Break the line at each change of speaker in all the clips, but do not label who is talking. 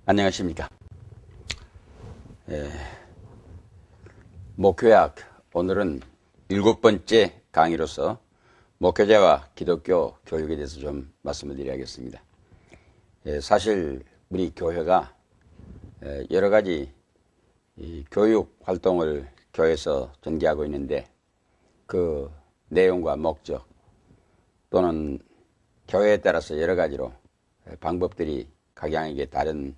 안녕하십니까. 목회학, 오늘은 7번째 강의로서 목회자와 기독교 교육에 대해서 좀 말씀을 드려야겠습니다. 사실 우리 교회가 여러 가지 교육 활동을 교회에서 전개하고 있는데 그 내용과 목적 또는 교회에 따라서 여러 가지로 방법들이 각양에게 다른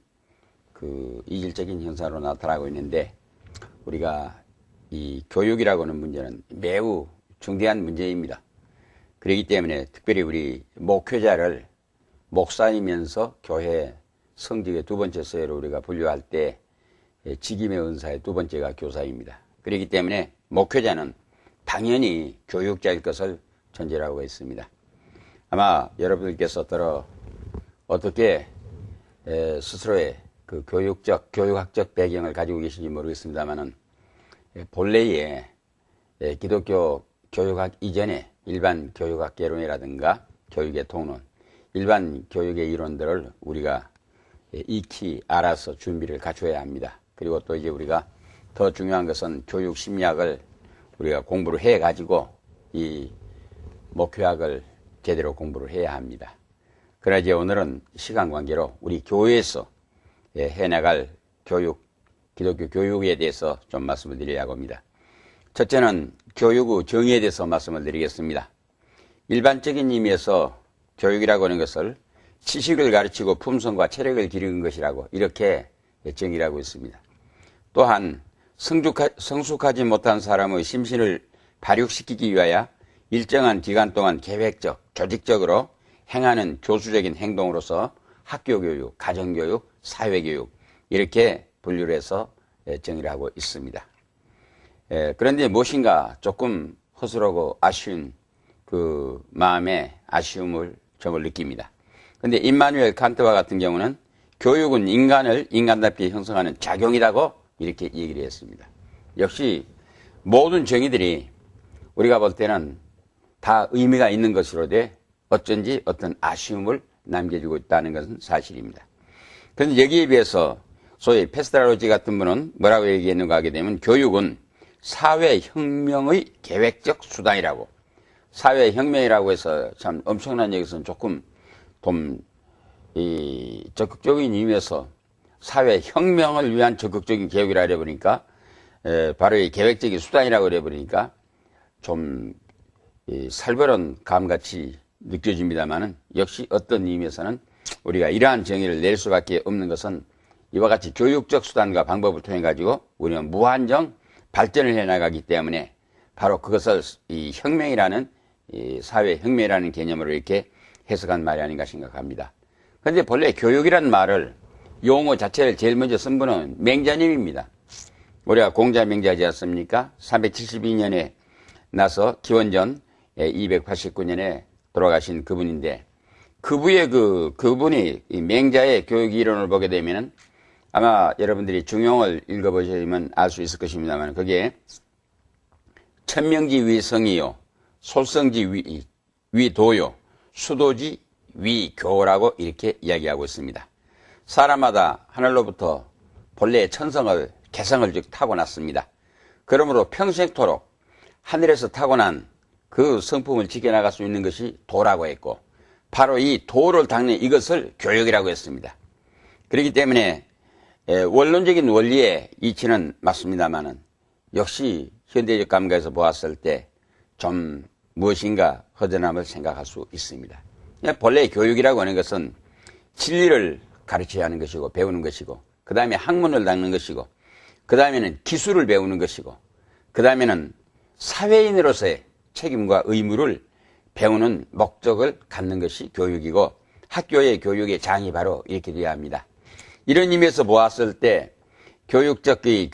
그 이질적인 현상으로 나타나고 있는데, 우리가 이 교육이라고 하는 문제는 매우 중대한 문제입니다. 그렇기 때문에 특별히 우리 목회자를 목사이면서 교회 성직의 두 번째 서열로 우리가 분류할 때 직임의 은사의 두 번째가 교사입니다. 그렇기 때문에 목회자는 당연히 교육자일 것을 전제라고 했습니다. 아마 여러분들께서 어떻게 스스로의 그 교육학적 배경을 가지고 계신지 모르겠습니다만은, 본래의 기독교 교육학 이전에 일반 교육학 개론이라든가 교육의 통론, 일반 교육의 이론들을 우리가 익히 알아서 준비를 갖춰야 합니다. 그리고 또 이제 우리가 더 중요한 것은 교육 심리학을 우리가 공부를 해 가지고 이 목회학을 제대로 공부를 해야 합니다. 그러나 이제 오늘은 시간 관계로 우리 교회에서 해나갈 기독교 교육에 대해서 좀 말씀을 드리려고 합니다. 첫째는 교육의 정의에 대해서 말씀을 드리겠습니다. 일반적인 의미에서 교육이라고 하는 것을 지식을 가르치고 품성과 체력을 기르는 것이라고 이렇게 정의를 하고 있습니다. 또한 성숙하지 못한 사람의 심신을 발육시키기 위하여 일정한 기간 동안 계획적, 조직적으로 행하는 교수적인 행동으로서 학교교육, 가정교육, 사회교육 이렇게 분류를 해서 정의를 하고 있습니다. 그런데 무엇인가 조금 허술하고 아쉬운 그 마음에 아쉬움을 점을 느낍니다. 그런데 임마누엘 칸트와 같은 경우는 교육은 인간을 인간답게 형성하는 작용이라고 이렇게 얘기를 했습니다. 역시 모든 정의들이 우리가 볼 때는 다 의미가 있는 것으로되 어쩐지 어떤 아쉬움을 남겨주고 있다는 것은 사실입니다. 그런데 여기에 비해서 소위 페스트랄로지 같은 분은 뭐라고 얘기했는가 하게 되면, 교육은 사회혁명의 계획적 수단이라고. 사회혁명이라고 해서 참 엄청난 얘기에서는 조금 적극적인 의미에서 사회혁명을 위한 적극적인 교육이라 그래버리니까, 바로 이 계획적인 수단이라고 그래버리니까 좀 살벌한 감같이 느껴집니다만은, 역시 어떤 의미에서는 우리가 이러한 정의를 낼 수밖에 없는 것은 이와 같이 교육적 수단과 방법을 통해 가지고 우리는 무한정 발전을 해나가기 때문에 바로 그것을 이 혁명이라는 이 사회혁명이라는 개념으로 이렇게 해석한 말이 아닌가 생각합니다. 그런데 본래 교육이라는 말을 용어 자체를 제일 먼저 쓴 분은 맹자님입니다. 우리가 공자맹자지 않습니까? 372년에 나서 기원전 289년에 돌아가신 그분인데, 그분이 이 맹자의 교육 이론을 보게 되면은 아마 여러분들이 중용을 읽어보시면 알 수 있을 것입니다만, 그게 천명지 위성이요, 솔성지 위도요, 수도지 위교라고 이렇게 이야기하고 있습니다. 사람마다 하늘로부터 본래의 천성을 개성을 즉 타고났습니다. 그러므로 평생토록 하늘에서 타고난 그 성품을 지켜나갈 수 있는 것이 도라고 했고, 바로 이 도를 닦는 이것을 교육이라고 했습니다. 그렇기 때문에 원론적인 원리의 이치는 맞습니다만은, 역시 현대적 감각에서 보았을 때 좀 무엇인가 허전함을 생각할 수 있습니다. 본래 교육이라고 하는 것은 진리를 가르쳐야 하는 것이고 배우는 것이고, 그 다음에 학문을 닦는 것이고, 그 다음에는 기술을 배우는 것이고, 그 다음에는 사회인으로서의 책임과 의무를 배우는 목적을 갖는 것이 교육이고, 학교의 교육의 장이 바로 이렇게 되어야 합니다. 이런 의미에서 보았을 때 교육의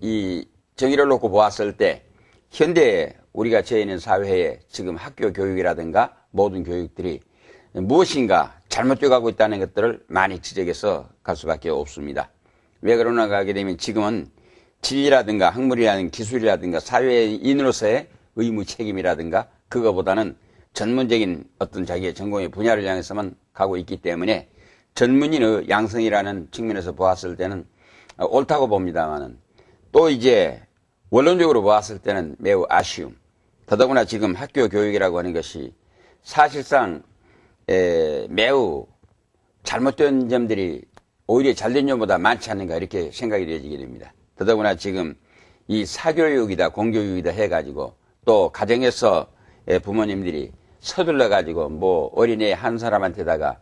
이 정의를 놓고 보았을 때, 현대 우리가 처해 있는 사회에 지금 학교 교육이라든가 모든 교육들이 무엇인가 잘못되어 가고 있다는 것들을 많이 지적해서 갈 수밖에 없습니다. 왜 그러나 하게 되면, 지금은 진리라든가 학문이라든가 기술이라든가 사회인으로서의 의무 책임이라든가 그거보다는 전문적인 어떤 자기의 전공의 분야를 향해서만 가고 있기 때문에 전문인의 양성이라는 측면에서 보았을 때는 옳다고 봅니다만은 또 이제 원론적으로 보았을 때는 매우 아쉬움. 더더구나 지금 학교 교육이라고 하는 것이 사실상 매우 잘못된 점들이 오히려 잘된 점보다 많지 않는가 이렇게 생각이 되어지게 됩니다. 더더구나 지금 이 사교육이다 공교육이다 해가지고 또 가정에서 부모님들이 서둘러 가지고 뭐 어린애 한 사람한테다가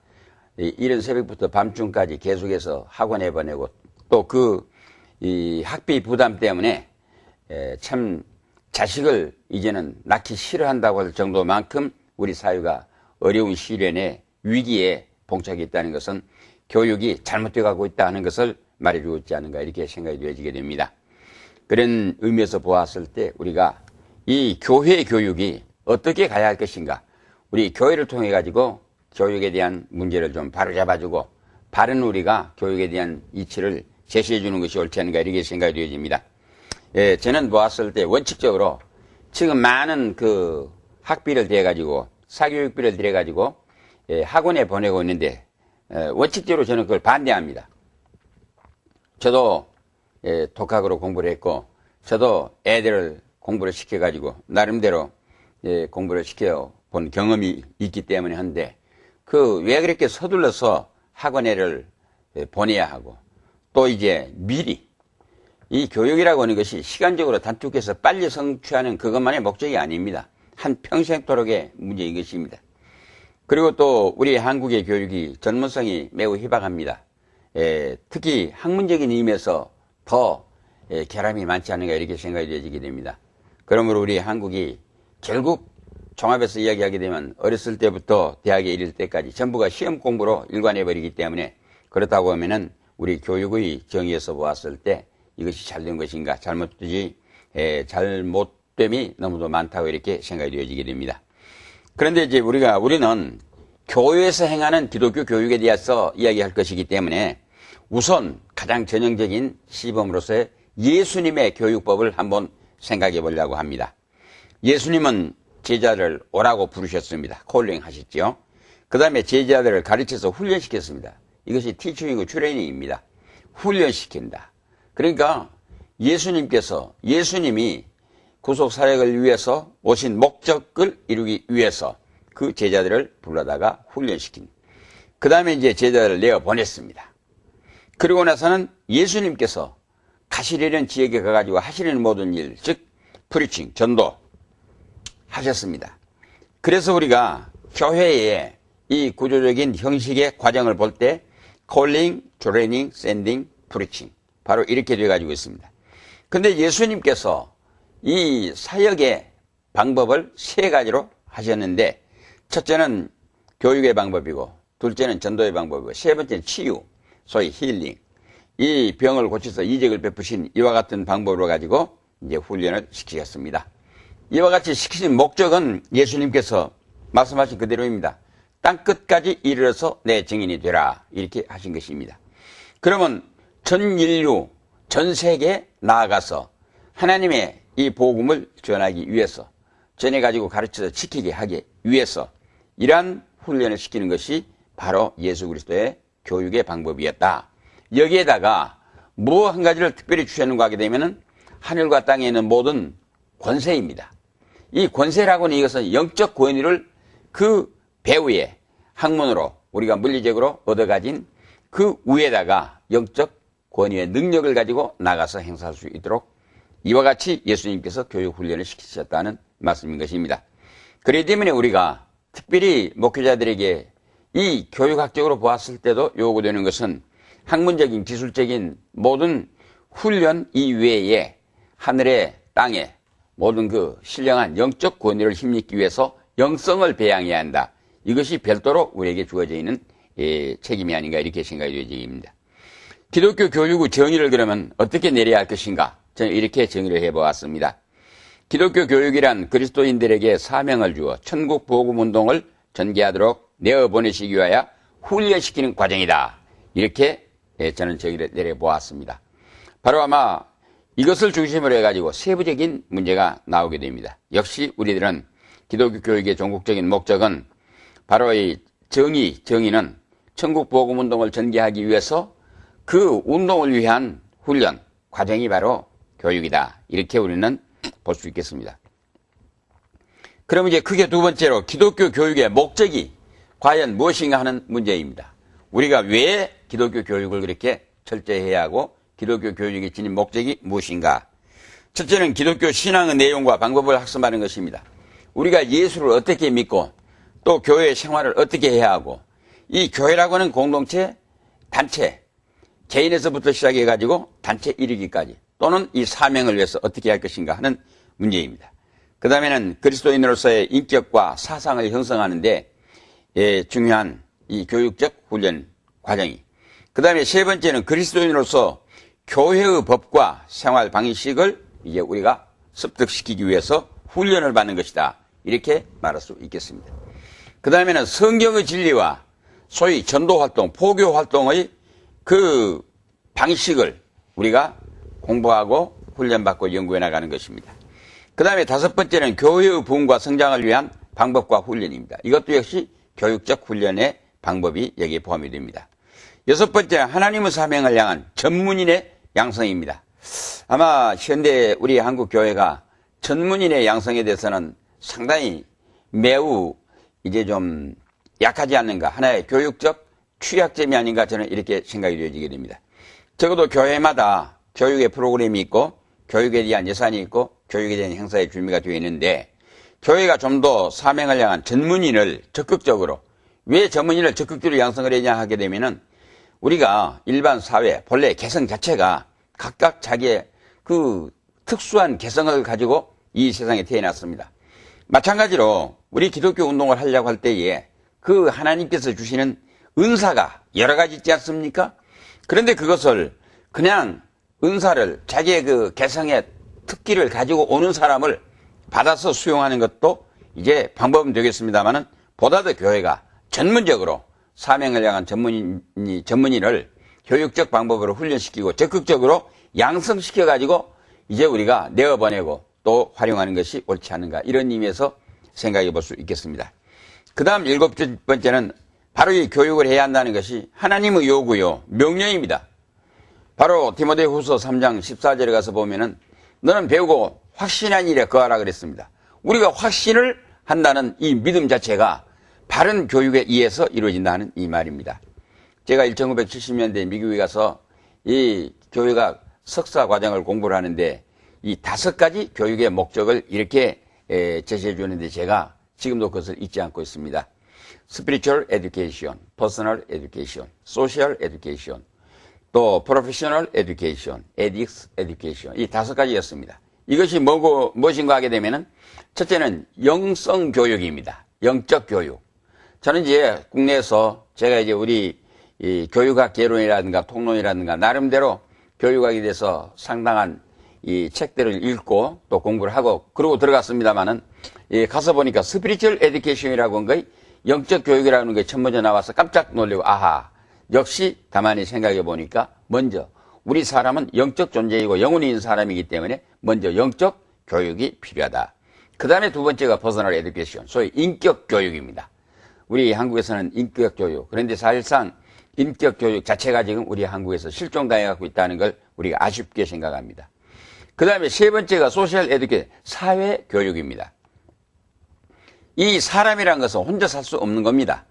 이른 새벽부터 밤중까지 계속해서 학원에 보내고 또 이 학비 부담 때문에 참 자식을 이제는 낳기 싫어한다고 할 정도만큼 우리 사회가 어려운 시련에 위기에 봉착해 있다는 것은 교육이 잘못되어 가고 있다 하는 것을 말해주고 있지 않은가 이렇게 생각이 되어지게 됩니다. 그런 의미에서 보았을 때 우리가 이 교회 교육이 어떻게 가야 할 것인가, 우리 교회를 통해 가지고 교육에 대한 문제를 좀 바로잡아주고 바른 우리가 교육에 대한 이치를 제시해 주는 것이 옳지 않은가 이렇게 생각이 되어집니다. 저는 보았을 때 원칙적으로 지금 많은 그 학비를 대해 가지고 사교육비를 들여 가지고 학원에 보내고 있는데 원칙적으로 저는 그걸 반대합니다. 저도 독학으로 공부를 했고 저도 애들을 공부를 시켜가지고 나름대로 공부를 시켜본 경험이 있기 때문에 한데 왜 그렇게 서둘러서 학원에를 보내야 하고 또 이제 미리 이 교육이라고 하는 것이 시간적으로 단축해서 빨리 성취하는 그것만의 목적이 아닙니다. 한 평생토록의 문제인 것입니다. 그리고 또 우리 한국의 교육이 전문성이 매우 희박합니다. 특히 학문적인 의미에서 더 결함이 많지 않은가 이렇게 생각이 되어지게 됩니다. 그러므로 우리 한국이 결국 종합해서 이야기하게 되면 어렸을 때부터 대학에 이를 때까지 전부가 시험 공부로 일관해버리기 때문에 그렇다고 하면은 우리 교육의 정의에서 보았을 때 이것이 잘된 것인가 잘못됨이 너무도 많다고 이렇게 생각이 되어지게 됩니다. 그런데 이제 우리는 교회에서 행하는 기독교 교육에 대해서 이야기할 것이기 때문에 우선 가장 전형적인 시범으로서의 예수님의 교육법을 한번 생각해 보려고 합니다. 예수님은 제자를 오라고 부르셨습니다. 콜링 하셨죠. 그 다음에 제자들을 가르쳐서 훈련시켰습니다. 이것이 티칭이고 트레이닝입니다. 훈련시킨다. 그러니까 예수님이 구속 사역을 위해서 오신 목적을 이루기 위해서 그 제자들을 불러다가 훈련시킨. 그 다음에 이제 제자들을 내어 보냈습니다. 그리고 나서는 예수님께서 가시려는 지역에 가가지고 하시는 모든 일, 즉 프리칭, 전도 하셨습니다. 그래서 우리가 교회의 이 구조적인 형식의 과정을 볼 때 콜링, 트레이닝, 샌딩, 프리칭 바로 이렇게 돼가지고 있습니다. 근데 예수님께서 이 사역의 방법을 세 가지로 하셨는데 첫째는 교육의 방법이고 둘째는 전도의 방법이고 세 번째는 치유, 소위 힐링. 이 병을 고쳐서 이적을 베푸신 이와 같은 방법으로 가지고 이제 훈련을 시키셨습니다. 이와 같이 시키신 목적은 예수님께서 말씀하신 그대로입니다. 땅끝까지 이르러서 내 증인이 되라 이렇게 하신 것입니다. 그러면 전 인류, 전 세계에 나아가서 하나님의 이 복음을 전하기 위해서 전해가지고 가르쳐서 지키게 하기 위해서 이러한 훈련을 시키는 것이 바로 예수 그리스도의 교육의 방법이었다. 여기에다가 뭐 한 가지를 특별히 주셨는가 하게 되면은 하늘과 땅에 있는 모든 권세입니다. 이 권세라고는 이것은 영적 권위를 그 배후에 학문으로 우리가 물리적으로 얻어가진 그 위에다가 영적 권위의 능력을 가지고 나가서 행사할 수 있도록 이와 같이 예수님께서 교육 훈련을 시키셨다는 말씀인 것입니다. 그렇기 때문에 우리가 특별히 목회자들에게 이 교육학적으로 보았을 때도 요구되는 것은 학문적인 기술적인 모든 훈련 이외에 하늘의 땅에 모든 그 신령한 영적 권위를 힘입기 위해서 영성을 배양해야 한다. 이것이 별도로 우리에게 주어져 있는 책임이 아닌가 이렇게 생각이 되어집니다. 기독교 교육의 정의를 그러면 어떻게 내려야 할 것인가? 저는 이렇게 정의를 해보았습니다. 기독교 교육이란 그리스도인들에게 사명을 주어 천국 복음 운동을 전개하도록 내어보내시기 위하여 훈련시키는 과정이다. 이렇게 저는 정의를 내려보았습니다. 바로 아마 이것을 중심으로 해가지고 세부적인 문제가 나오게 됩니다. 역시 우리들은 기독교 교육의 종국적인 목적은 바로 이 정의는 천국 복음 운동을 전개하기 위해서 그 운동을 위한 훈련 과정이 바로 교육이다. 이렇게 우리는 볼 수 있겠습니다. 그럼 이제 크게 두 번째로 기독교 교육의 목적이 과연 무엇인가 하는 문제입니다. 우리가 왜 기독교 교육을 그렇게 철저히 해야 하고 기독교 교육이 지닌 목적이 무엇인가? 첫째는 기독교 신앙의 내용과 방법을 학습하는 것입니다. 우리가 예수를 어떻게 믿고 또 교회 생활을 어떻게 해야 하고 이 교회라고 하는 공동체, 단체, 개인에서부터 시작해가지고 단체 이르기까지 또는 이 사명을 위해서 어떻게 할 것인가 하는 문제입니다. 그 다음에는 그리스도인으로서의 인격과 사상을 형성하는데 중요한 이 교육적 훈련 과정이. 그 다음에 세 번째는 그리스도인으로서 교회의 법과 생활 방식을 이제 우리가 습득시키기 위해서 훈련을 받는 것이다. 이렇게 말할 수 있겠습니다. 그 다음에는 성경의 진리와 소위 전도활동, 포교활동의 그 방식을 우리가 공부하고 훈련받고 연구해 나가는 것입니다. 그 다음에 다섯 번째는 교회의 부흥과 성장을 위한 방법과 훈련입니다. 이것도 역시 교육적 훈련의 방법이 여기에 포함이 됩니다. 여섯 번째, 하나님의 사명을 향한 전문인의 양성입니다. 아마 현대 우리 한국 교회가 전문인의 양성에 대해서는 상당히 매우 이제 좀 약하지 않는가, 하나의 교육적 취약점이 아닌가 저는 이렇게 생각이 되어지게 됩니다. 적어도 교회마다 교육의 프로그램이 있고 교육에 대한 예산이 있고 교육에 대한 행사의 준비가 되어 있는데 교회가 좀 더 사명을 향한 전문인을 적극적으로, 왜 전문인을 적극적으로 양성을 해야 하게 되면은 우리가 일반 사회 본래 개성 자체가 각각 자기의 그 특수한 개성을 가지고 이 세상에 태어났습니다. 마찬가지로 우리 기독교 운동을 하려고 할 때에 그 하나님께서 주시는 은사가 여러 가지 있지 않습니까? 그런데 그것을 그냥 은사를 자기의 그 개성의 특기를 가지고 오는 사람을 받아서 수용하는 것도 이제 방법은 되겠습니다만은 보다 더 교회가 전문적으로 사명을 향한 전문인을 교육적 방법으로 훈련시키고 적극적으로 양성시켜 가지고 이제 우리가 내어보내고 또 활용하는 것이 옳지 않는가, 이런 의미에서 생각해 볼 수 있겠습니다. 그 다음 일곱 번째는 바로 이 교육을 해야 한다는 것이 하나님의 요구요, 명령입니다. 바로 디모데후서 3장 14절에 가서 보면은 너는 배우고 확신한 일에 거하라 그랬습니다. 우리가 확신을 한다는 이 믿음 자체가 바른 교육에 의해서 이루어진다는 이 말입니다. 제가 1970년대 미국에 가서 이 교회가 석사 과정을 공부를 하는데 이 5가지 교육의 목적을 이렇게 제시해 주는데 제가 지금도 그것을 잊지 않고 있습니다. Spiritual Education, Personal Education, Social Education, 또 Professional Education, Ethics Education, 이 5가지였습니다. 이것이 무엇인가 하게 되면은 첫째는 영성 교육입니다. 영적 교육. 저는 이제 국내에서 제가 이제 우리 이 교육학 개론이라든가 통론이라든가 나름대로 교육학에 대해서 상당한 이 책들을 읽고 또 공부를 하고 그러고 들어갔습니다만은 가서 보니까 스피리추얼 에듀케이션이라고 한 거의 영적 교육이라는 게 첫 번째 나와서 깜짝 놀라고 아하, 역시 가만히 생각해 보니까 먼저 우리 사람은 영적 존재이고 영혼이 있는 사람이기 때문에 먼저 영적 교육이 필요하다. 그 다음에 두 번째가 퍼스널 에듀케이션, 소위 인격 교육입니다. 우리 한국에서는 인격 교육, 그런데 사실상 인격 교육 자체가 지금 우리 한국에서 실종당해 갖고 있다는 걸 우리가 아쉽게 생각합니다. 그 다음에 세 번째가 소셜 에듀케이션, 사회 교육입니다. 이 사람이라는 것은 혼자 살 수 없는 겁니다.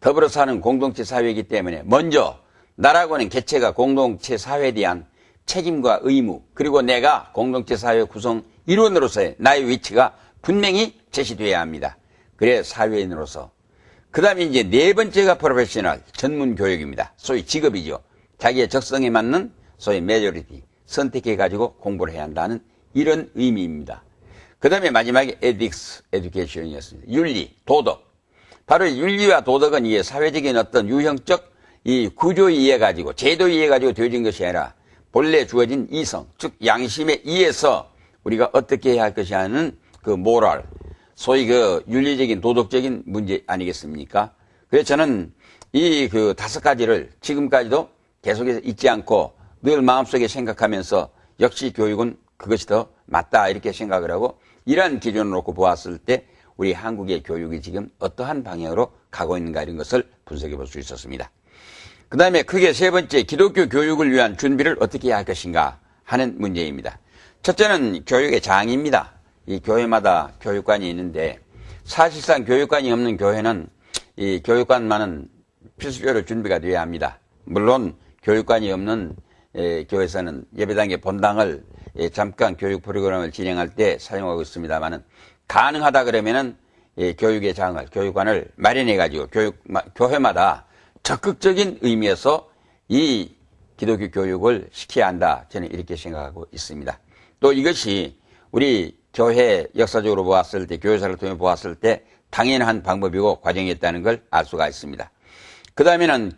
더불어 사는 공동체 사회이기 때문에 먼저 나라고 하는 개체가 공동체 사회에 대한 책임과 의무, 그리고 내가 공동체 사회 구성 일원으로서의 나의 위치가 분명히 제시되어야 합니다. 그래 사회인으로서. 그 다음에 이제 네 번째가 프로페셔널, 전문 교육입니다. 소위 직업이죠. 자기의 적성에 맞는 소위 메조리티, 선택해가지고 공부를 해야 한다는 이런 의미입니다. 그 다음에 마지막에 ethics education이었습니다. 윤리, 도덕. 바로 윤리와 도덕은 이게 사회적인 어떤 유형적 이 구조에 의해 가지고, 제도에 의해 가지고 되어진 것이 아니라 본래 주어진 이성, 즉 양심에 의해서 우리가 어떻게 해야 할 것이 하는 그 모랄, 소위 그 윤리적인 도덕적인 문제 아니겠습니까? 그래서 저는 이 그 5가지를 지금까지도 계속해서 잊지 않고 늘 마음속에 생각하면서 역시 교육은 그것이 더 맞다 이렇게 생각을 하고, 이러한 기준을 놓고 보았을 때 우리 한국의 교육이 지금 어떠한 방향으로 가고 있는가 이런 것을 분석해 볼 수 있었습니다. 그 다음에 크게 세 번째, 기독교 교육을 위한 준비를 어떻게 해야 할 것인가 하는 문제입니다. 첫째는 교육의 장입니다. 이 교회마다 교육관이 있는데 사실상 교육관이 없는 교회는 이 교육관만은 필수적으로 준비가 되어야 합니다. 물론 교육관이 없는 교회에서는 예배당의 본당을 잠깐 교육 프로그램을 진행할 때 사용하고 있습니다만은 가능하다 그러면은 교육의 장을, 교육관을 마련해가지고 교회마다 적극적인 의미에서 이 기독교 교육을 시켜야 한다. 저는 이렇게 생각하고 있습니다. 또 이것이 우리 교회 역사적으로 보았을 때, 교회사를 통해 보았을 때 당연한 방법이고 과정이었다는 걸 알 수가 있습니다. 그 다음에는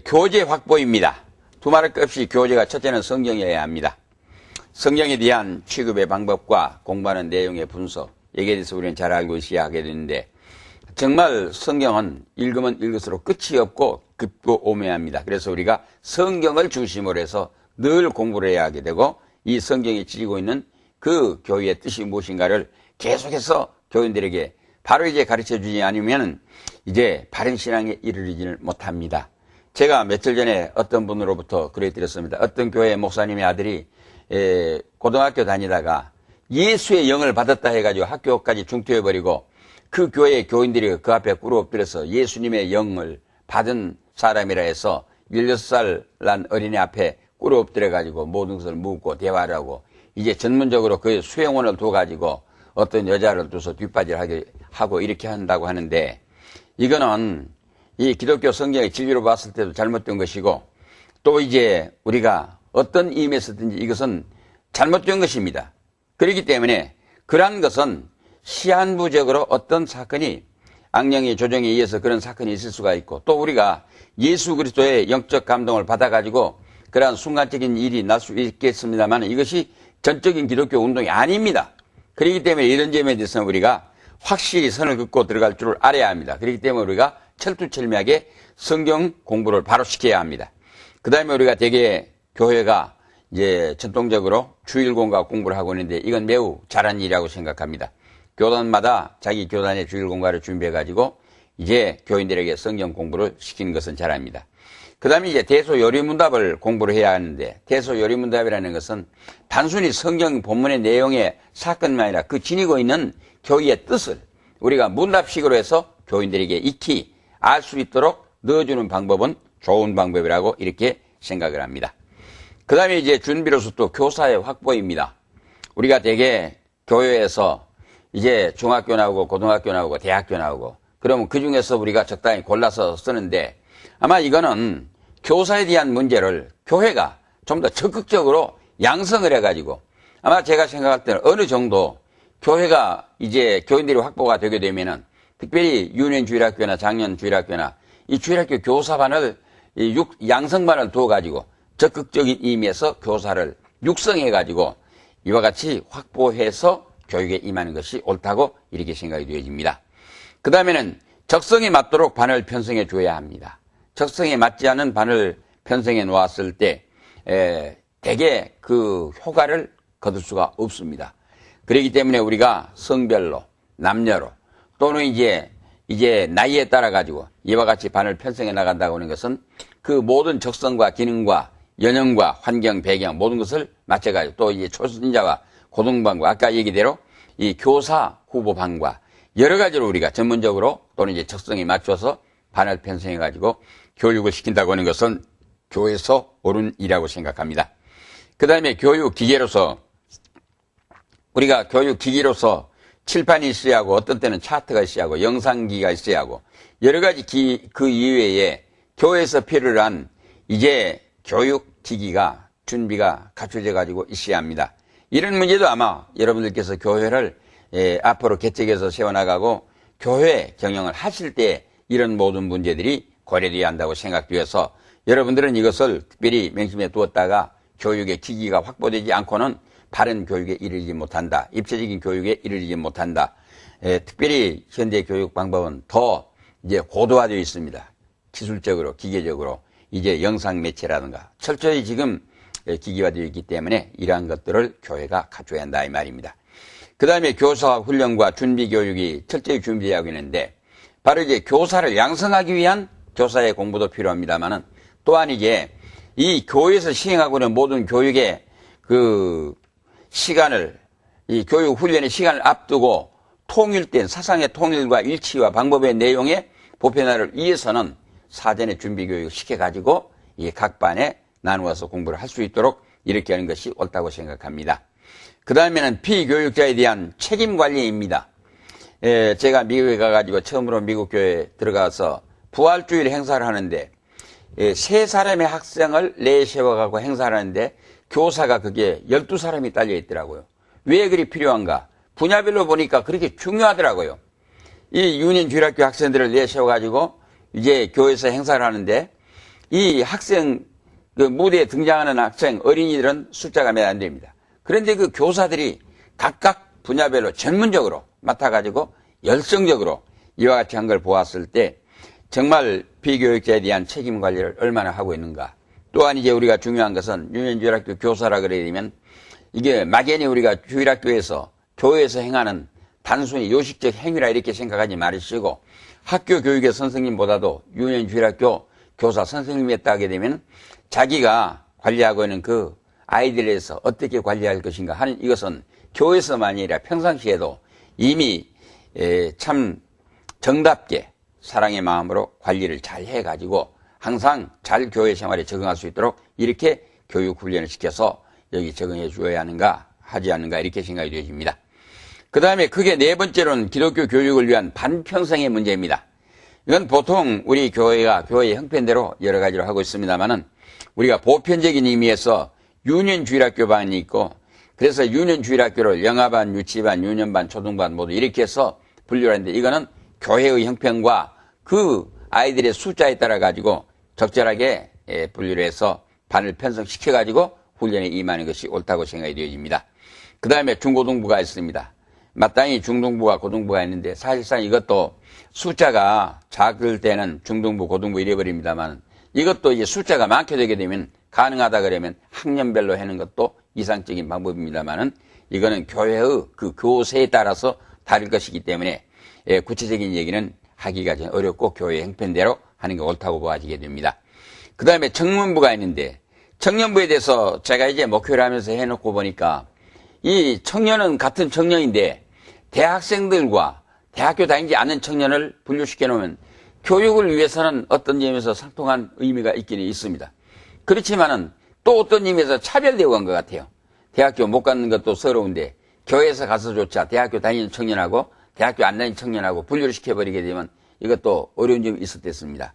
교재 확보입니다. 두말할 것 없이 교재가 첫째는 성경이어야 합니다. 성경에 대한 취급의 방법과 공부하는 내용의 분석, 여기에 대해서 우리는 잘 알고 있어야 하게 되는데 정말 성경은 읽으면 읽을수록 끝이 없고 깊고 오묘합니다. 그래서 우리가 성경을 중심으로 해서 늘 공부를 해야 하게 되고 이 성경이 지니고 있는 그 교회의 뜻이 무엇인가를 계속해서 교인들에게 바로 이제 가르쳐 주지 않으면 이제 바른 신앙에 이르지를 못합니다. 제가 며칠 전에 어떤 분으로부터 그래 드렸습니다. 어떤 교회 목사님의 아들이 고등학교 다니다가 예수의 영을 받았다 해가지고 학교까지 중퇴해버리고 그 교회의 교인들이 그 앞에 꿇어 엎드려서 예수님의 영을 받은 사람이라 해서 16살 난 어린애 앞에 꿇어 엎드려가지고 모든 것을 묻고 대화를 하고 이제 전문적으로 그 수행원을 둬가지고 어떤 여자를 둬서 뒷바지를 하고 이렇게 한다고 하는데 이거는 이 기독교 성경의 진리로 봤을 때도 잘못된 것이고 또 이제 우리가 어떤 의미에서든지 이것은 잘못된 것입니다. 그렇기 때문에 그러한 것은 시한부적으로 어떤 사건이 악령의 조정에 의해서 그런 사건이 있을 수가 있고 또 우리가 예수 그리스도의 영적 감동을 받아가지고 그러한 순간적인 일이 날 수 있겠습니다만 이것이 전적인 기독교 운동이 아닙니다. 그렇기 때문에 이런 점에 대해서는 우리가 확실히 선을 긋고 들어갈 줄을 알아야 합니다. 그렇기 때문에 우리가 철두철미하게 성경 공부를 바로 시켜야 합니다. 그 다음에 우리가 되게 교회가 이제 전통적으로 주일공과 공부를 하고 있는데 이건 매우 잘한 일이라고 생각합니다. 교단마다 자기 교단의 주일공과를 준비해가지고 이제 교인들에게 성경 공부를 시키는 것은 잘합니다. 그 다음에 이제 대소요리문답을 공부를 해야 하는데 대소요리문답이라는 것은 단순히 성경 본문의 내용의 사건만 아니라 그 지니고 있는 교리의 뜻을 우리가 문답식으로 해서 교인들에게 익히 알 수 있도록 넣어주는 방법은 좋은 방법이라고 이렇게 생각을 합니다. 그 다음에 이제 준비로서 또 교사의 확보입니다. 우리가 되게 교회에서 이제 중학교 나오고 고등학교 나오고 대학교 나오고 그러면 그 중에서 우리가 적당히 골라서 쓰는데 아마 이거는 교사에 대한 문제를 교회가 좀 더 적극적으로 양성을 해가지고 아마 제가 생각할 때는 어느 정도 교회가 이제 교인들이 확보가 되게 되면은 특별히 유년주일학교나 장년주일학교나 이 주일학교 교사반을 양성반을 두어가지고 적극적인 의미에서 교사를 육성해가지고 이와 같이 확보해서 교육에 임하는 것이 옳다고 이렇게 생각이 되어집니다. 그 다음에는 적성에 맞도록 반을 편성해 줘야 합니다. 적성에 맞지 않은 반을 편성해 놓았을 때 대개 그 효과를 거둘 수가 없습니다. 그렇기 때문에 우리가 성별로 남녀로 또는 이제 나이에 따라 가지고 이와 같이 반을 편성해 나간다고 하는 것은 그 모든 적성과 기능과 연령과 환경, 배경 모든 것을 맞춰가지고 또 이제 초신자와 고등반과 아까 얘기대로 이 교사 후보반과 여러 가지로 우리가 전문적으로 또는 이제 적성에 맞춰서 반을 편성해가지고 교육을 시킨다고 하는 것은 교회에서 옳은 일이라고 생각합니다. 그 다음에 교육 기계로서 우리가 교육 기기로서 칠판이 있어야 하고 어떤 때는 차트가 있어야 하고 영상기가 있어야 하고 여러 가지 그 이외에 교회에서 필요한 이제 교육 기기가 준비가 갖춰져 가지고 있어야 합니다. 이런 문제도 아마 여러분들께서 교회를 앞으로 개척해서 세워나가고 교회 경영을 하실 때 이런 모든 문제들이 고려되어야 한다고 생각되어서 여러분들은 이것을 특별히 명심해 두었다가 교육의 기기가 확보되지 않고는 바른 교육에 이르지 못한다. 입체적인 교육에 이르지 못한다. 특별히 현대 교육 방법은 더 이제 고도화되어 있습니다. 기술적으로, 기계적으로 이제 영상 매체라든가 철저히 지금 기기화되어 있기 때문에 이러한 것들을 교회가 갖춰야 한다 이 말입니다. 그 다음에 교사 훈련과 준비 교육이 철저히 준비하고 있는데 바로 이제 교사를 양성하기 위한 교사의 공부도 필요합니다만은 또한 이제 이 교회에서 시행하고 있는 모든 교육의 그 시간을, 이 교육 훈련의 시간을 앞두고 통일된 사상의 통일과 일치와 방법의 내용의 보편화를 위해서는 사전에 준비 교육을 시켜가지고 이 각 반에 나누어서 공부를 할 수 있도록 이렇게 하는 것이 옳다고 생각합니다. 그 다음에는 피교육자에 대한 책임 관리입니다. 제가 미국에 가가지고 처음으로 미국 교회에 들어가서 부활주일 행사를 하는데, 세 사람의 학생을 내세워가고 행사를 하는데 교사가 그게 12사람이 딸려 있더라고요. 왜 그리 필요한가? 분야별로 보니까 그렇게 중요하더라고요. 이 유년주일학교 학생들을 내세워가지고 이제 교회에서 행사를 하는데, 이 학생, 그 무대에 등장하는 학생, 어린이들은 숫자가 몇 안 됩니다. 그런데 그 교사들이 각각 분야별로 전문적으로 맡아가지고 열성적으로 이와 같이 한 걸 보았을 때 정말 피교육자에 대한 책임 관리를 얼마나 하고 있는가. 또한 이제 우리가 중요한 것은 유년주일학교 교사라 그래야 되면 이게 막연히 우리가 주일학교에서 교회에서 행하는 단순히 요식적 행위라 이렇게 생각하지 마시고 학교 교육의 선생님보다도 유년주일학교 교사 선생님이었다 하게 되면 자기가 관리하고 있는 그 아이들에서 어떻게 관리할 것인가 하는 이것은 교회에서만이 아니라 평상시에도 이미 참 정답게 사랑의 마음으로 관리를 잘 해가지고 항상 잘 교회 생활에 적응할 수 있도록 이렇게 교육 훈련을 시켜서 여기 적응해 주어야 하는가 하지 않는가 이렇게 생각이 되어집니다. 그 다음에 그게 네 번째로는 기독교 교육을 위한 반편성의 문제입니다. 이건 보통 우리 교회가 교회의 형편대로 여러 가지로 하고 있습니다만은 우리가 보편적인 의미에서 유년주일학교 반이 있고 그래서 유년주일학교를 영아반, 유치반, 유년반, 초등반 모두 이렇게 해서 분류를 하는데 이거는 교회의 형편과 그 아이들의 숫자에 따라 가지고 적절하게 분류를 해서 반을 편성시켜 가지고 훈련에 임하는 것이 옳다고 생각이 되어집니다. 그 다음에 중고등부가 있습니다. 마땅히 중등부와 고등부가 있는데 사실상 이것도 숫자가 작을 때는 중등부, 고등부 이래버립니다만 이것도 이제 숫자가 많게 되게 되면 가능하다 그러면 학년별로 하는 것도 이상적인 방법입니다만은 이거는 교회의 그 교세에 따라서 다를 것이기 때문에 구체적인 얘기는 하기가 좀 어렵고 교회 형편대로 하는 게 옳다고 보아지게 됩니다. 그 다음에 청년부가 있는데 청년부에 대해서 제가 이제 목표를 하면서 해놓고 보니까 이 청년은 같은 청년인데 대학생들과 대학교 다니지 않는 청년을 분류시켜 놓으면 교육을 위해서는 어떤 점에서 상통한 의미가 있기는 있습니다. 그렇지만은 또 어떤 의미에서 차별되어 간 것 같아요. 대학교 못 가는 것도 서러운데 교회에서 가서조차 대학교 다니는 청년하고 대학교 안 다니는 청년하고 분류를 시켜버리게 되면 이것도 어려운 점이 있었겠습니다.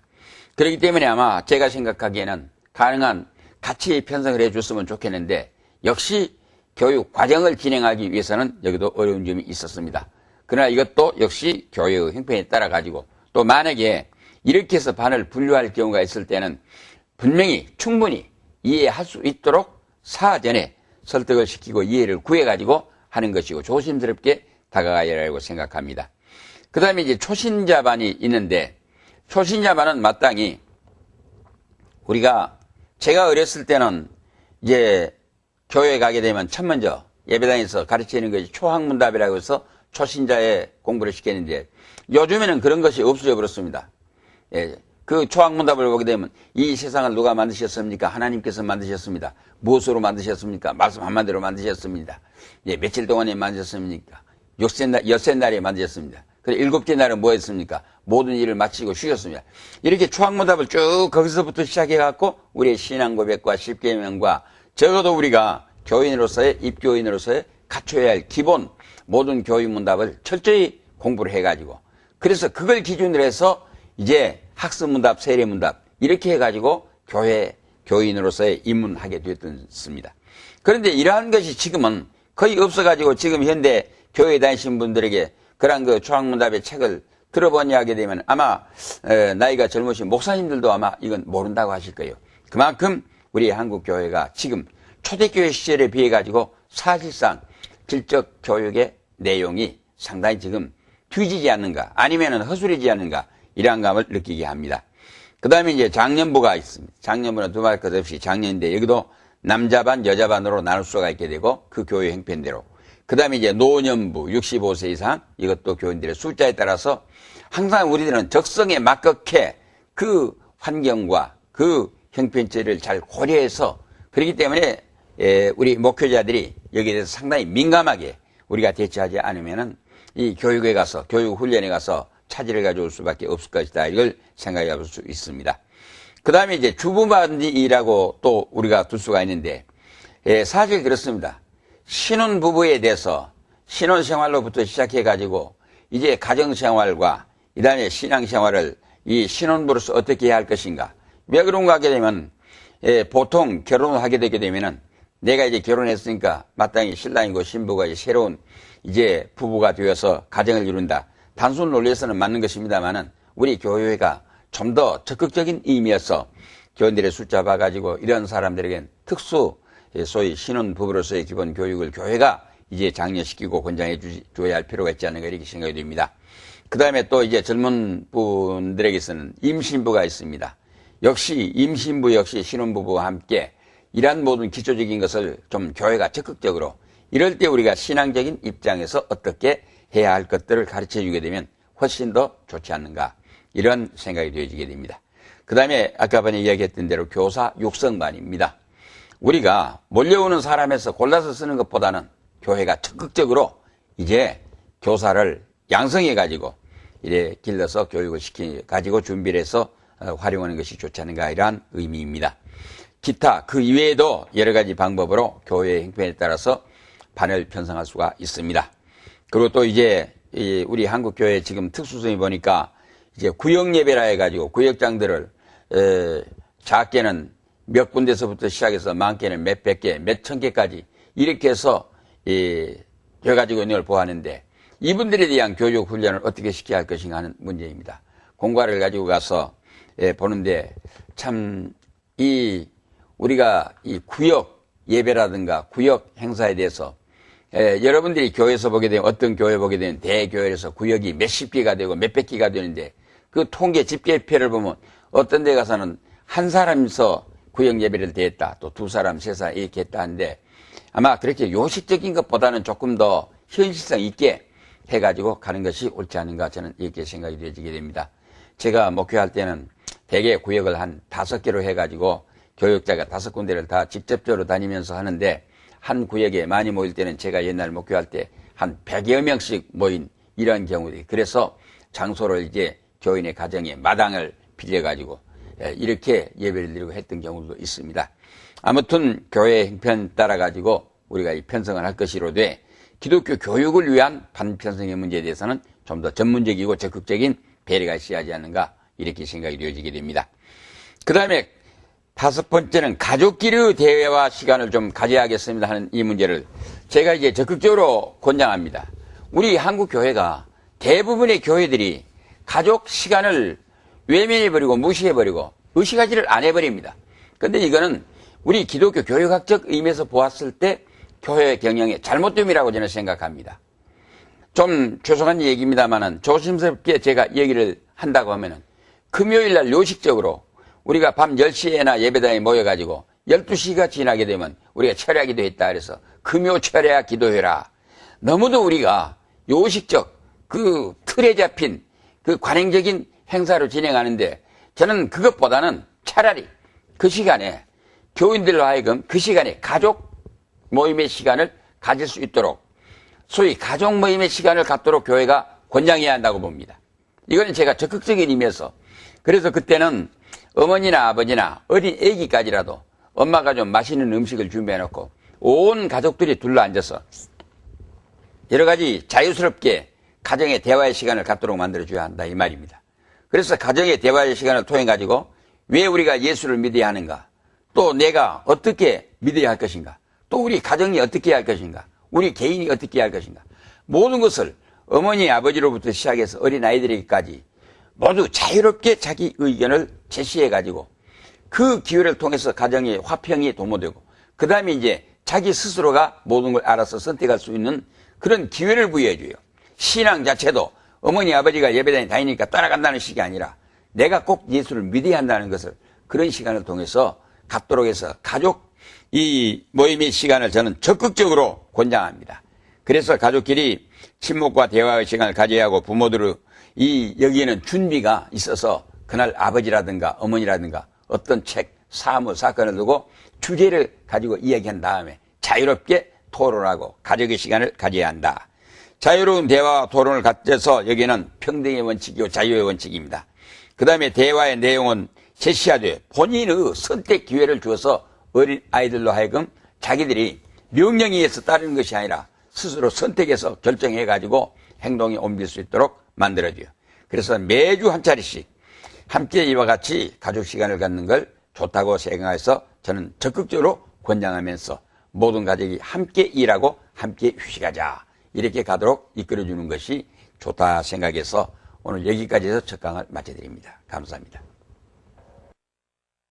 그렇기 때문에 아마 제가 생각하기에는 가능한 같이 편성을 해줬으면 좋겠는데 역시 교육 과정을 진행하기 위해서는 여기도 어려운 점이 있었습니다. 그러나 이것도 역시 교회의 형편에 따라 가지고 또 만약에 이렇게 해서 반을 분류할 경우가 있을 때는 분명히 충분히 이해할 수 있도록 사전에 설득을 시키고 이해를 구해가지고 하는 것이고 조심스럽게 다가가야 하라고 생각합니다. 그 다음에 이제 초신자반이 있는데 초신자반은 마땅히 우리가 제가 어렸을 때는 이제 교회에 가게 되면 첫 먼저 예배당에서 가르치는 것이 초학문답이라고 해서 초신자의 공부를 시켰는데 요즘에는 그런 것이 없어져 버렸습니다. 그 초학문답을 보게 되면 이 세상을 누가 만드셨습니까? 하나님께서 만드셨습니다. 무엇으로 만드셨습니까? 말씀 한마디로 만드셨습니다. 며칠 동안에 만드셨습니까? 엿새 날에 만드셨습니다. 그리고 일곱째 날은 뭐 했습니까? 모든 일을 마치고 쉬셨습니다. 이렇게 초학문답을 쭉 거기서부터 시작해갖고 우리의 신앙 고백과 십계명과 적어도 우리가 교인으로서의 입교인으로서의 갖춰야 할 기본 모든 교육 문답을 철저히 공부를 해가지고 그래서 그걸 기준으로 해서 이제 학습문답, 세례문답 이렇게 해가지고 교회 교인으로서의 입문하게 되었습니다. 그런데 이러한 것이 지금은 거의 없어가지고 지금 현대 교회에 다니신 분들에게 그런 그 초학문답의 책을 들어보냐 하게 되면 아마 나이가 젊으신 목사님들도 아마 이건 모른다고 하실 거예요. 그만큼 우리 한국 교회가 지금 초대교회 시절에 비해 가지고 사실상 질적 교육의 내용이 상당히 지금 뒤지지 않는가 아니면은 허술해지지 않는가 이러한 감을 느끼게 합니다. 그 다음에 이제 장년부가 있습니다. 장년부는 두말 것 없이 장년인데 여기도 남자반 여자반으로 나눌 수가 있게 되고 그 교회 형편대로 그 다음에 이제 노년부 65세 이상 이것도 교인들의 숫자에 따라서 항상 우리들은 적성에 맞게 그 환경과 그 형편처리를 잘 고려해서 그렇기 때문에 우리 목회자들이 여기에 대해서 상당히 민감하게 우리가 대처하지 않으면은 이 교육에 가서 교육 훈련에 가서 차질을 가져올 수밖에 없을 것이다. 이걸 생각해 볼 수 있습니다. 그 다음에 이제 주부반이라고 또 우리가 둘 수가 있는데 사실 그렇습니다. 신혼부부에 대해서 신혼생활로부터 시작해가지고 이제 가정생활과 이 다음에 신앙생활을 이 신혼부로서 어떻게 해야 할 것인가. 왜 그런가 하게 되면 보통 결혼을 하게 되게 되면은 내가 이제 결혼했으니까 마땅히 신랑이고 신부가 이제 새로운 이제 부부가 되어서 가정을 이룬다. 단순 논리에서는 맞는 것입니다만은 우리 교회가 좀 더 적극적인 의미에서 교인들의 숫자 봐가지고 이런 사람들에겐 특수 소위 신혼부부로서의 기본 교육을 교회가 이제 장려시키고 권장해 줘야 할 필요가 있지 않는가 이렇게 생각이 됩니다. 그 다음에 또 이제 젊은 분들에게서는 임신부가 있습니다. 역시 임신부 역시 신혼부부와 함께 이러한 모든 기초적인 것을 좀 교회가 적극적으로 이럴 때 우리가 신앙적인 입장에서 어떻게 해야 할 것들을 가르쳐 주게 되면 훨씬 더 좋지 않는가 이런 생각이 되어지게 됩니다. 그 다음에 아까 전에 이야기했던 대로 교사 육성반입니다. 우리가 몰려오는 사람에서 골라서 쓰는 것보다는 교회가 적극적으로 이제 교사를 양성해 가지고 이래 길러서 교육을 시켜 가지고 준비를 해서 활용하는 것이 좋지 않은가 이러한 의미입니다. 기타 그 이외에도 여러 가지 방법으로 교회의 형편에 따라서 반을 편성할 수가 있습니다. 그리고 또 이제 우리 한국 교회 지금 특수성이 보니까 이제 구역 예배라 해가지고 구역장들을 작게는 몇 군데서부터 시작해서 많게는 몇백 개, 몇천 개까지 이렇게 해서 해가지고 있는 걸 보았는데 이분들에 대한 교육 훈련을 어떻게 시켜야 할 것인가 하는 문제입니다. 공과를 가지고 가서 보는데 참 우리가 이 구역 예배라든가 구역 행사에 대해서 여러분들이 교회에서 보게 되면 어떤 교회 보게 되면 대교회에서 구역이 몇십 개가 되고 몇백 개가 되는데 그 통계 집계표를 보면 어떤 데 가서는 한 사람이서 구역 예배를 드렸다. 또 두 사람, 세 사람 이렇게 했다 하는데 아마 그렇게 요식적인 것보다는 조금 더 현실성 있게 해가지고 가는 것이 옳지 않은가 저는 이렇게 생각이 되어지게 됩니다. 제가 목회할 때는 대개 구역을 한 5개로 해가지고 교육자가 5군데를 다 직접적으로 다니면서 하는데 한 구역에 많이 모일 때는 제가 옛날 목회할 때 한 100여 명씩 모인 이런 경우들이 그래서 장소를 이제 교인의 가정에 마당을 빌려가지고 이렇게 예배를 드리고 했던 경우도 있습니다. 아무튼 교회의 형편 따라가지고 우리가 이 편성을 할 것이로되 기독교 교육을 위한 반편성의 문제에 대해서는 좀 더 전문적이고 적극적인 배려가 있어야 하지 않는가 이렇게 생각이 되어지게 됩니다. 그 다음에 5번째는 가족끼리의 대화 시간을 좀 가져야겠습니다 하는 이 문제를 제가 이제 적극적으로 권장합니다. 우리 한국 교회가 대부분의 교회들이 가족 시간을 외면해버리고 무시해버리고 의식하지를 안 해버립니다. 그런데 이거는 우리 기독교 교육학적 의미에서 보았을 때 교회 경영의 잘못됨이라고 저는 생각합니다. 좀 죄송한 얘기입니다만은 조심스럽게 제가 얘기를 한다고 하면은 금요일 날 요식적으로 우리가 밤 10시에나 예배당에 모여가지고 12시가 지나게 되면 우리가 철야기도 했다 그래서 금요 철야 기도해라. 너무도 우리가 요식적 그 틀에 잡힌 그 관행적인 행사를 진행하는데 저는 그것보다는 차라리 그 시간에 교인들로 하여금 그 시간에 가족 모임의 시간을 가질 수 있도록 소위 가족 모임의 시간을 갖도록 교회가 권장해야 한다고 봅니다. 이거는 제가 적극적인 의미에서 그래서 그때는 어머니나 아버지나 어린 애기까지라도 엄마가 좀 맛있는 음식을 준비해놓고 온 가족들이 둘러앉아서 여러 가지 자유스럽게 가정의 대화의 시간을 갖도록 만들어줘야 한다 이 말입니다. 그래서 가정의 대화의 시간을 통해 가지고 왜 우리가 예수를 믿어야 하는가 또 내가 어떻게 믿어야 할 것인가 또 우리 가정이 어떻게 해야 할 것인가 우리 개인이 어떻게 해야 할 것인가 모든 것을 어머니 아버지로부터 시작해서 어린아이들에게까지 모두 자유롭게 자기 의견을 제시해 가지고 그 기회를 통해서 가정의 화평이 도모되고 그 다음에 이제 자기 스스로가 모든 걸 알아서 선택할 수 있는 그런 기회를 부여해 줘요. 신앙 자체도 어머니 아버지가 예배당에 다니니까 따라간다는 식이 아니라 내가 꼭 예수를 믿어야 한다는 것을 그런 시간을 통해서 갖도록 해서 가족 이 모임의 시간을 저는 적극적으로 권장합니다. 그래서 가족끼리 친목과 대화의 시간을 가져야 하고 부모들의 여기에는 준비가 있어서 그날 아버지라든가 어머니라든가 어떤 책, 사무, 사건을 두고 주제를 가지고 이야기한 다음에 자유롭게 토론하고 가족의 시간을 가져야 한다. 자유로운 대화와 토론을 갖춰서 여기는 평등의 원칙이고 자유의 원칙입니다. 그 다음에 대화의 내용은 제시하되 본인의 선택 기회를 주어서 어린 아이들로 하여금 자기들이 명령에 의해서 따르는 것이 아니라 스스로 선택해서 결정해가지고 행동에 옮길 수 있도록 만들어줘요. 그래서 매주 한 차례씩 함께 이와 같이 가족 시간을 갖는 걸 좋다고 생각해서 저는 적극적으로 권장하면서 모든 가족이 함께 일하고 함께 휴식하자 이렇게 가도록 이끌어주는 것이 좋다 생각해서 오늘 여기까지 해서 첫 강을 마쳐드립니다. 감사합니다.